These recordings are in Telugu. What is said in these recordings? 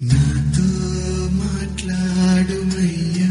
నాతో మాట్లాడుమయ్యా,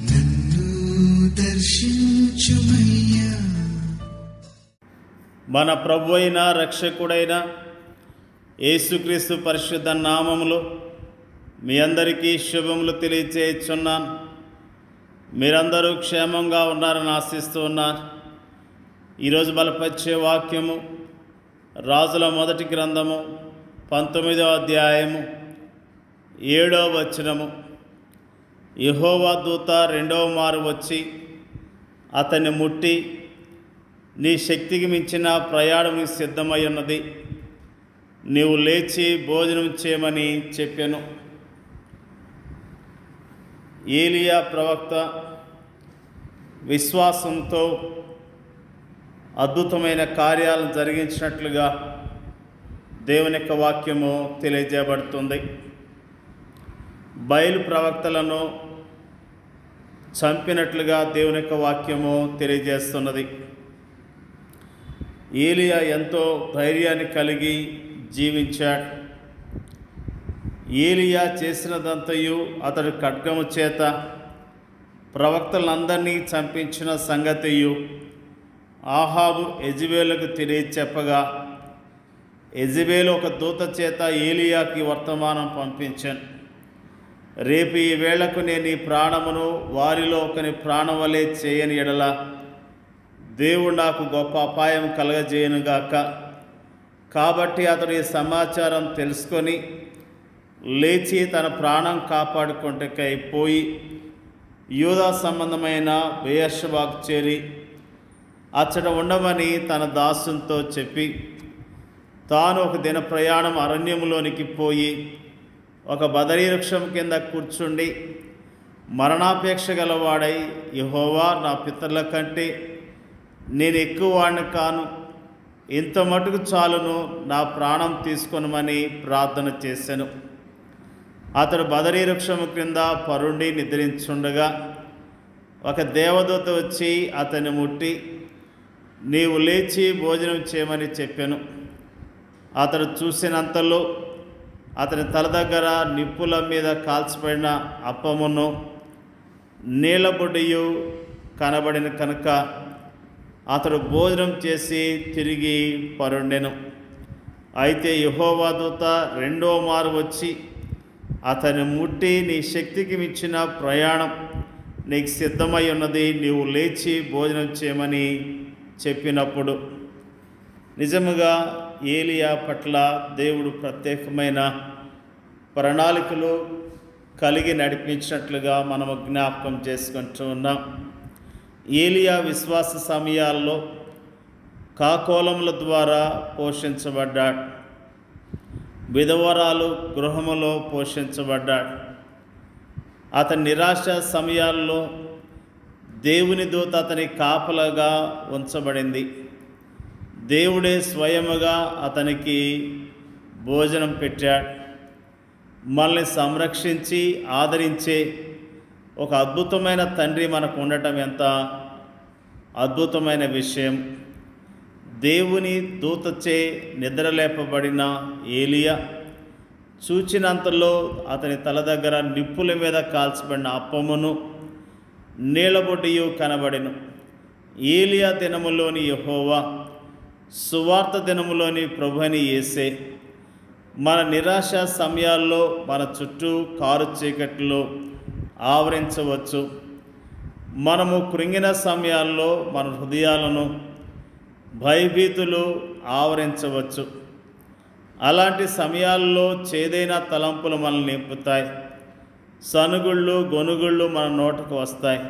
నన్ను దర్శించుమయ్యా. మన ప్రభు అయిన రక్షకుడైన యేసుక్రీస్తు పరిశుద్ధ నామములో మీ అందరికీ శుభములు తెలియచేయుచున్నాను. మీరందరూ క్షేమంగా ఉన్నారని ఆశిస్తూ ఉన్నాను. ఈరోజు బలపరిచే వాక్యము రాజుల మొదటి గ్రంథము 19వ అధ్యాయము 7వ వచనము. యెహోవా దూత రెండవ మారు వచ్చి అతన్ని ముట్టి, నీ శక్తికి మించిన ప్రయాణం సిద్ధమై ఉన్నది, నీవు లేచి భోజనం చేయమని చెప్పాను. ఏలియా ప్రవక్త విశ్వాసంతో అద్భుతమైన కార్యాలను జరిగించినట్లుగా దేవుని యొక్క వాక్యము తెలియజేయబడుతుంది. బయలు ప్రవక్తలను చంపినట్లుగా దేవుని యొక్క వాక్యము తెలియజేస్తున్నది. ఏలియా ఎంతో ధైర్యాన్ని కలిగి జీవించాడు. ఏలియా చేసినదంతయు అతడు ఖడ్గము చేత ప్రవక్తలందరినీ చంపించిన సంగతియు ఆహాబు యెజెబెలుకు తెలియచెప్పగా, యెజెబెలు ఒక దూత చేత ఏలియాకి వర్తమానం పంపించాను. రేపు ఈ వేళకు నేను ఈ ప్రాణమును వారిలో ఒకని ప్రాణం వలె చేయని ఎడల దేవుడు నాకు గొప్ప అపాయం కలగజేయనుగాక. కాబట్టి అతడు ఈ సమాచారం తెలుసుకొని లేచి తన ప్రాణం కాపాడుకుంటకై పోయి యూదా సంబంధమైన బెయేర్షెబాకు చేరి అచ్చట ఉండమని తన దాసునితో చెప్పి, తాను ఒక దిన ప్రయాణం అరణ్యములోనికి పోయి ఒక బదరీ వృక్షం కింద కూర్చుండి మరణాపేక్ష గలవాడై, యెహోవా, నా పితరుల కంటే నేను ఎక్కువ వాడిని కాను, ఇంత మటుకు చాలును, నా ప్రాణం తీసుకొనమని ప్రార్థన చేశాను. అతడు బదరీ వృక్షము క్రింద పరుండి నిద్రించుండగా ఒక దేవదూత వచ్చి అతన్ని ముట్టి, నీవు లేచి భోజనం చేయమని చెప్పాను. అతడు చూసినంతలో అతని తల దగ్గర నిప్పుల మీద కాల్చిపడిన అప్పమును నీళ్ళబొడ్డియు కనబడిన కనుక అతడు భోజనం చేసి తిరిగి పరుండెను. అయితే యెహోవా దూత రెండో మారు వచ్చి అతన్ని ముట్టి, నీ శక్తికి మించిన ప్రయాణం నీకు సిద్ధమై ఉన్నది, నీవు లేచి భోజనం చేయమని చెప్పినప్పుడు నిజముగా ఏలియా పట్ల దేవుడు ప్రత్యేకమైన ప్రణాళికలు కలిగి నడిపించినట్లుగా మనము జ్ఞాపకం చేసుకుంటూ ఉన్నాం. ఏలియా విశ్వాస సమయాల్లో కాకోలముల ద్వారా పోషించబడ్డాడు. విధవరాలు గృహములో పోషించబడ్డాడు. అతని నిరాశ సమయాల్లో దేవుని దూత అతని కాపలాగా ఉంచబడింది. దేవుడే స్వయముగా అతనికి భోజనం పెట్టాడు. మనల్ని సంరక్షించి ఆదరించే ఒక అద్భుతమైన తండ్రి మనకు ఉండటం ఎంత అద్భుతమైన విషయం. దేవుని దూతచే నిద్రలేపబడిన ఏలియా చూచినంతలో అతని తల దగ్గర నిప్పుల మీద కాల్చబడిన అప్పమును నీళ్ళబొడ్డియు కనబడెను. ఏలియా దినములోని యెహోవా, సువార్త దినములోని ప్రభుని యేసే మన నిరాశ సమయాల్లో మన చుట్టూ కారు చీకట్లో ఆవరించవచ్చు. మనము కృంగిన సమయాల్లో మన హృదయాలను భయభీతులు ఆవరించవచ్చు. అలాంటి సమయాల్లో చేదైన తలంపులు మనల్ని నింపుతాయి. సనుగుళ్ళు గొనుగుళ్ళు మన నోటకు వస్తాయి.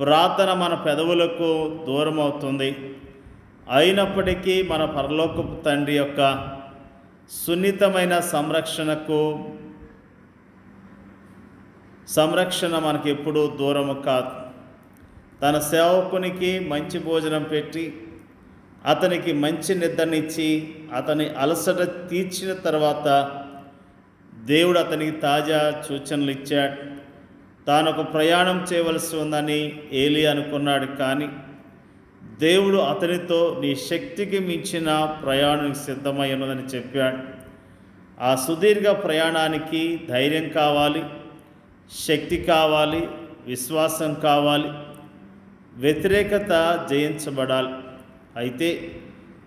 ప్రార్థన మన పెదవులకు దూరం అవుతుంది. అయినప్పటికీ మన పరలోకపు తండ్రి యొక్క సున్నితమైన సంరక్షణ మనకి ఎప్పుడూ దూరము కాదు. తన సేవకునికి మంచి భోజనం పెట్టి అతనికి మంచి నిద్రనిచ్చి అతని అలసట తీర్చిన తర్వాత దేవుడు అతనికి తాజా సూచనలు ఇచ్చాడు. తాను ఒక ప్రయాణం చేయవలసి ఉందని ఏలియా అనుకున్నాడు. కానీ దేవుడు అతనితో నీ శక్తికి మించిన ప్రయాణం సిద్ధమై ఉన్నదని చెప్పాడు. ఆ సుదీర్ఘ ప్రయాణానికి ధైర్యం కావాలి, శక్తి కావాలి, విశ్వాసం కావాలి, వ్యతిరేకత జయించబడాలి. అయితే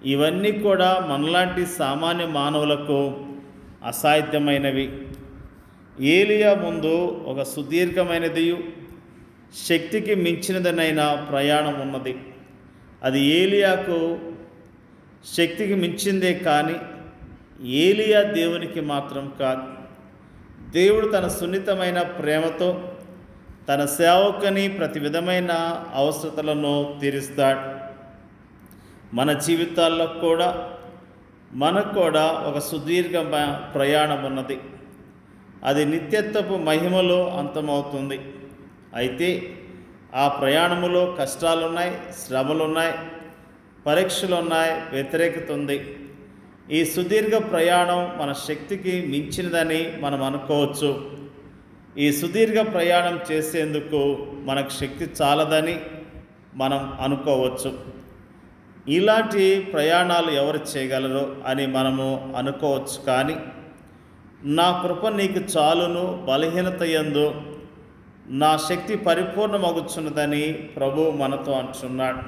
ఇవన్నీ కూడా మనలాంటి సామాన్య మానవులకు అసాధ్యమైనవి. ఏలియా ముందు ఒక సుదీర్ఘమైనది, శక్తికి మించినదనైన ప్రయాణం ఉన్నది. అది ఏలియాకు శక్తికి మించిందే కానీ ఏలియా దేవునికి మాత్రం కాదు. దేవుడు తన సున్నితమైన ప్రేమతో తన సేవకుని ప్రతి విధమైన అవసరతలను తీరుస్తాడు. మన జీవితాల్లో కూడా మనకు కూడా ఒక సుదీర్ఘ ప్రయాణం ఉన్నది. అది నిత్యత్వపు మహిమలో అంతమవుతుంది. అయితే ఆ ప్రయాణములో కష్టాలున్నాయి, శ్రమలున్నాయి, పరీక్షలున్నాయి, వ్యతిరేకత ఉంది. ఈ సుదీర్ఘ ప్రయాణం మన శక్తికి మించినదని మనం అనుకోవచ్చు. ఈ సుదీర్ఘ ప్రయాణం చేసేందుకు మనకు శక్తి చాలదని మనం అనుకోవచ్చు. ఇలాంటి ప్రయాణాలు ఎవరు చేయగలరు అని మనము అనుకోవచ్చు. కానీ నా కృప నీకు చాలును, బలహీనత యందు నా శక్తి పరిపూర్ణమగుచున్నదని ప్రభు మనతో అంటున్నాడు.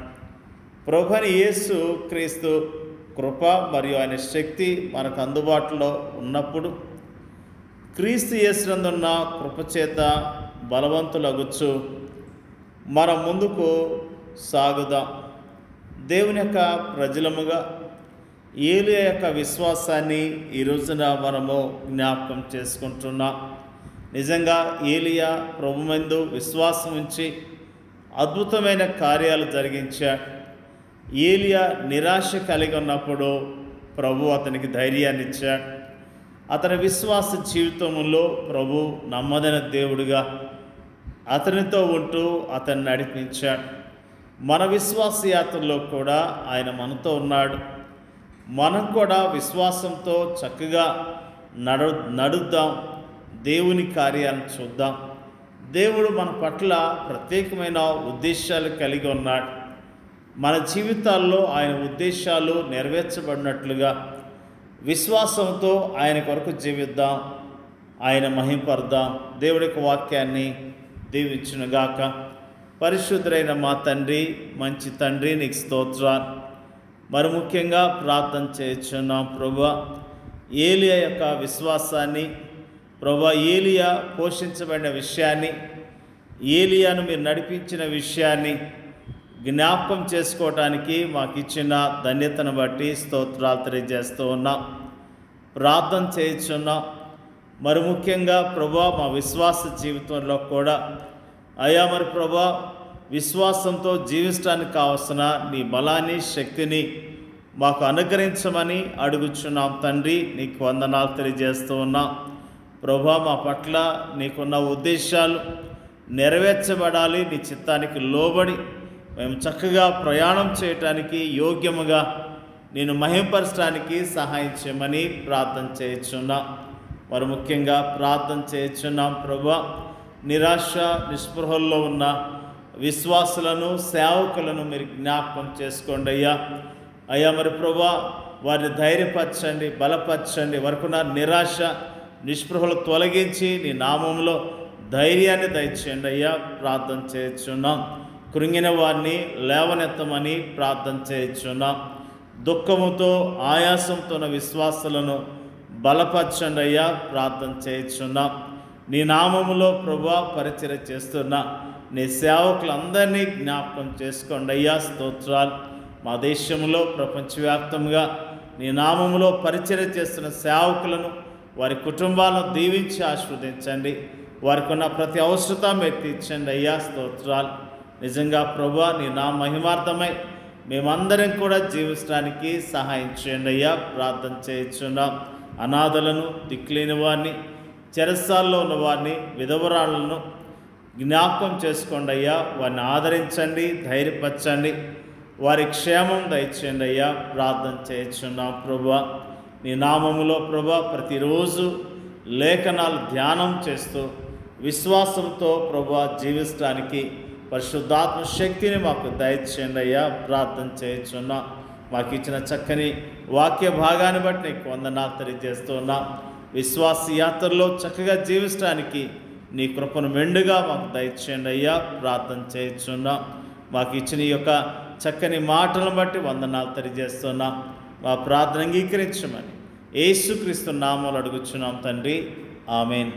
ప్రభుని యేసు క్రీస్తు కృప మరియు ఆయన శక్తి మనకు అందుబాటులో ఉన్నప్పుడు క్రీస్తు యేసునందున్న కృపచేత బలవంతులగుచ్చు మనం ముందుకు సాగుదాం. దేవుని యొక్క ప్రజలముగా ఏలియా యొక్క విశ్వాసాన్ని ఈ రోజున మనము జ్ఞాపకం చేసుకుంటున్నాం. నిజంగా ఏలియా ప్రభుమందు విశ్వాసం ఉంచి అద్భుతమైన కార్యాలు జరిగించాడు. ఏలియా నిరాశ కలిగి ఉన్నప్పుడు ప్రభు అతనికి ధైర్యాన్ని ఇచ్చాడు. అతని విశ్వాస జీవితంలో ప్రభు నమ్మదైన దేవుడిగా అతనితో ఉంటూ అతన్ని నడిపించాడు. మన విశ్వాస యాత్రలో కూడా ఆయన మనతో ఉన్నాడు. మనం కూడా విశ్వాసంతో చక్కగా నడుద్దాం, దేవుని కార్యాలను చూద్దాం. దేవుడు మన పట్ల ప్రత్యేకమైన ఉద్దేశాలు కలిగి ఉన్నాడు. మన జీవితాల్లో ఆయన ఉద్దేశాలు నెరవేర్చబడినట్లుగా విశ్వాసంతో ఆయన కొరకు జీవిద్దాం, ఆయన మహింపరుద్దాం. దేవుడి యొక్క వాక్యాన్ని దీవించునుగాక. పరిశుద్ధుడైన మా తండ్రి, మంచి తండ్రి, నీకు స్తోత్రాలు. మరి ముఖ్యంగా ప్రార్థన చేయుచున్నాం ప్రభువా, ఏలియా యొక్క విశ్వాసాన్ని, ప్రభువా ఏలియా పోషించబడిన విషయాన్ని, ఏలియాను మీరు నడిపించిన విషయాన్ని జ్ఞాపకం చేసుకోవటానికి మాకు ఇచ్చిన ధన్యతను బట్టి స్తోత్రాలు తెలియజేస్తూ ఉన్నాం, ప్రార్థన చేయుచున్నాం. మరి ముఖ్యంగా ప్రభువా మా విశ్వాస జీవితంలో కూడా అయ్యా మరి ప్రభువా విశ్వాసంతో జీవించడానికి కావలసిన నీ బలాన్ని, శక్తిని మాకు అనుగ్రహించమని అడుగుచున్నాం తండ్రి. నీకు వందనాలు తెలియజేస్తూ ఉన్నాం ప్రభువా. మా పట్ల నీకున్న ఉద్దేశాలు నెరవేర్చబడాలి. నీ చిత్తానికి లోబడి మేము చక్కగా ప్రయాణం చేయటానికి, యోగ్యముగా నేను మహింపరచడానికి సహాయం చేయమని ప్రార్థన చేయుచున్నాం. మరి ముఖ్యంగా ప్రార్థన చేయుచున్నాం ప్రభువా, నిరాశ నిస్పృహల్లో ఉన్న విశ్వాసులను, సేవకులను మీరు జ్ఞాపకం చేసుకోండి అయ్యా. అయ్యా మరి ప్రభువా వారిని ధైర్యపరచండి, బలపరచండి. వరకున్న నిరాశ నిస్పృహలు తొలగించి నీ నామంలో ధైర్యాన్ని దయచేయండి అయ్యా. ప్రార్థన చేయుచున్నాం. కృంగిన వారిని లేవనెత్తమని ప్రార్థన చేయుచున్నాం. దుఃఖముతో ఆయాసంతో ఉన్న విశ్వాసులను బలపరచండి అయ్యా. ప్రార్థన చేయుచున్నాం. నీ నామములో ప్రభువా పరిచర్య చేస్తున్న నీ సేవకులందరినీ జ్ఞాపకం చేసుకోండి అయ్యా. స్తోత్రాలు. మా దేశంలో ప్రపంచవ్యాప్తంగా నీ నామములో పరిచర్య చేస్తున్న సేవకులను, వారి కుటుంబాలను దీవించి ఆశీర్వదించండి. వారికి ఉన్న ప్రతి అవసరత మీరు తీర్చండి అయ్యా. స్తోత్రాలు. నిజంగా ప్రభువా నీ నా మహిమార్థమై మేమందరం కూడా జీవించడానికి సహాయం చేయండి అయ్యా. ప్రార్థన చేయుచున్నాం. అనాథలను, దిక్కులేని వారిని, చెరసాల్లో ఉన్న వారిని, విధవరాళ్లను జ్ఞాపకం చేసుకోండి అయ్యా. వారిని ఆదరించండి, ధైర్యపరచండి, వారి క్షేమం దయచేయండి అయ్యా. ప్రార్థన చేయుచున్నాం ప్రభువా. నీ నామములో ప్రభువా ప్రతిరోజు లేఖనాలు ధ్యానం చేస్తూ విశ్వాసంతో ప్రభువా జీవించడానికి పరిశుద్ధాత్మ శక్తిని మాకు దయచేయండి అయ్యా. ప్రార్థన చేయుచున్నాం. మాకు ఇచ్చిన చక్కని వాక్య భాగాన్ని బట్టి నీకు వందనాలు తెలియజేస్తున్నా. విశ్వాస యాత్రలో చక్కగా జీవించడానికి నీ కృపను మెండుగా మాకు దయచేయండి అయ్యా. ప్రార్థన చేయుచున్నాం. మాకు ఇచ్చిన ఈ యొక్క చక్కని మాటలను బట్టి వందనాలు తెలియజేస్తున్నాం. మా ప్రార్థన అంగీకరించమని యేసుక్రీస్తు నామములో అడుగుచున్నాం తండ్రి. ఆమేన్.